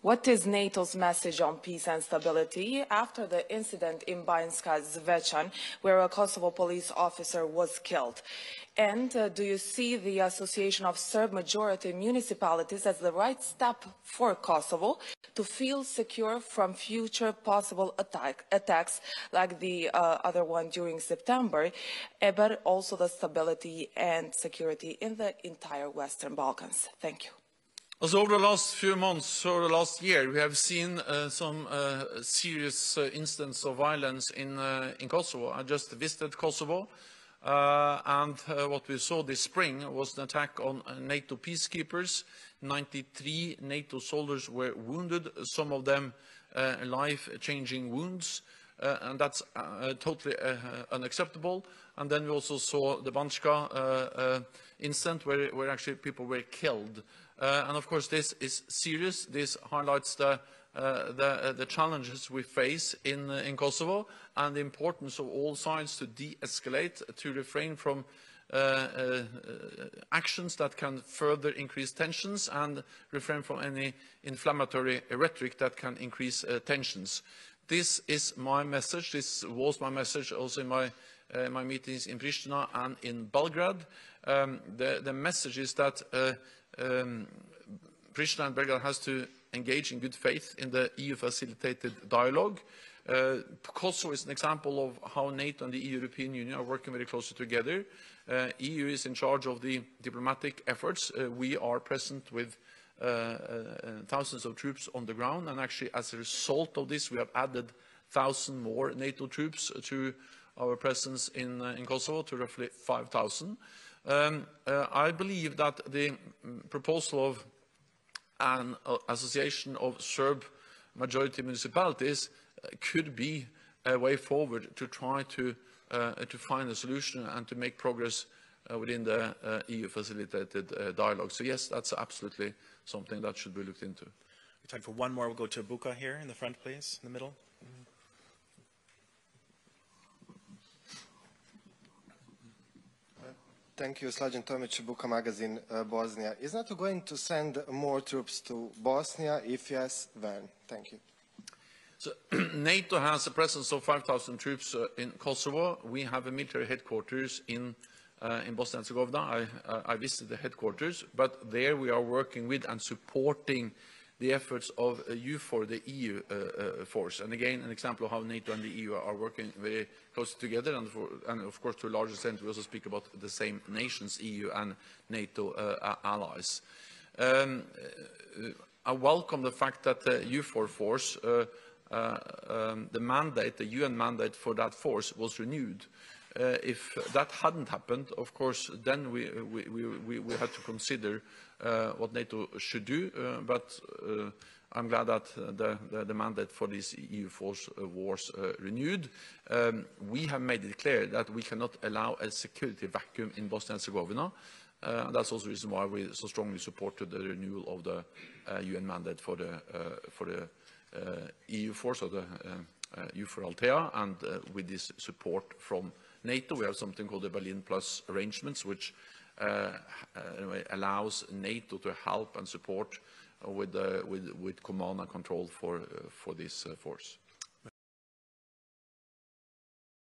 What is NATO's message on peace and stability after the incident in Banjska Zvečan, where a Kosovo police officer was killed? And do you see the association of Serb-majority municipalities as the right step for Kosovo to feel secure from future possible attacks like the other one during September, but also the stability and security in the entire Western Balkans? Thank you. Also, over the last few months, or the last year, we have seen some serious instances of violence in Kosovo. I just visited Kosovo, and what we saw this spring was an attack on NATO peacekeepers. 93 NATO soldiers were wounded, some of them life-changing wounds, and that's totally unacceptable. And then we also saw the Banjska incident where actually people were killed. And of course, this is serious. This highlights the challenges we face in Kosovo and the importance of all sides to de-escalate, to refrain from actions that can further increase tensions and refrain from any inflammatory rhetoric that can increase tensions. This is my message. This was my message also in my meetings in Pristina and in Belgrade. The message is that Pristina and Belgrade has to engage in good faith in the EU-facilitated dialogue. Kosovo is an example of how NATO and the European Union are working very closely together. EU is in charge of the diplomatic efforts. We are present with thousands of troops on the ground, and actually as a result of this we have added 1,000 more NATO troops to our presence in Kosovo, to roughly 5,000. I believe that the proposal of an association of Serb-majority municipalities could be a way forward to try to find a solution and to make progress within the EU-facilitated dialogue. So yes, that's absolutely something that should be looked into. We have time for one more. We'll go to Buka here in the front, please, in the middle. Thank you, Slađan Tomić, Buka magazine, Bosnia. Is NATO going to send more troops to Bosnia? If yes, when? Thank you. So, NATO has a presence of 5,000 troops in Kosovo. We have a military headquarters in Bosnia and Herzegovina. I visited the headquarters, but there we are working with and supporting the efforts of EUFOR, the EU force. And again, an example of how NATO and the EU are working very closely together. And of course, to a large extent, we also speak about the same nations, EU and NATO allies. I welcome the fact that the EUFOR force, the mandate, the UN mandate for that force was renewed. If that hadn't happened, of course, then we had to consider what NATO should do, but I'm glad that the mandate for this EU force was renewed. We have made it clear that we cannot allow a security vacuum in Bosnia and Herzegovina. That's also the reason why we so strongly supported the renewal of the UN mandate for the EU force, or the EUFOR Althea, and with this support from NATO, we have something called the Berlin Plus arrangements, which allows NATO to help and support with command and control for this force.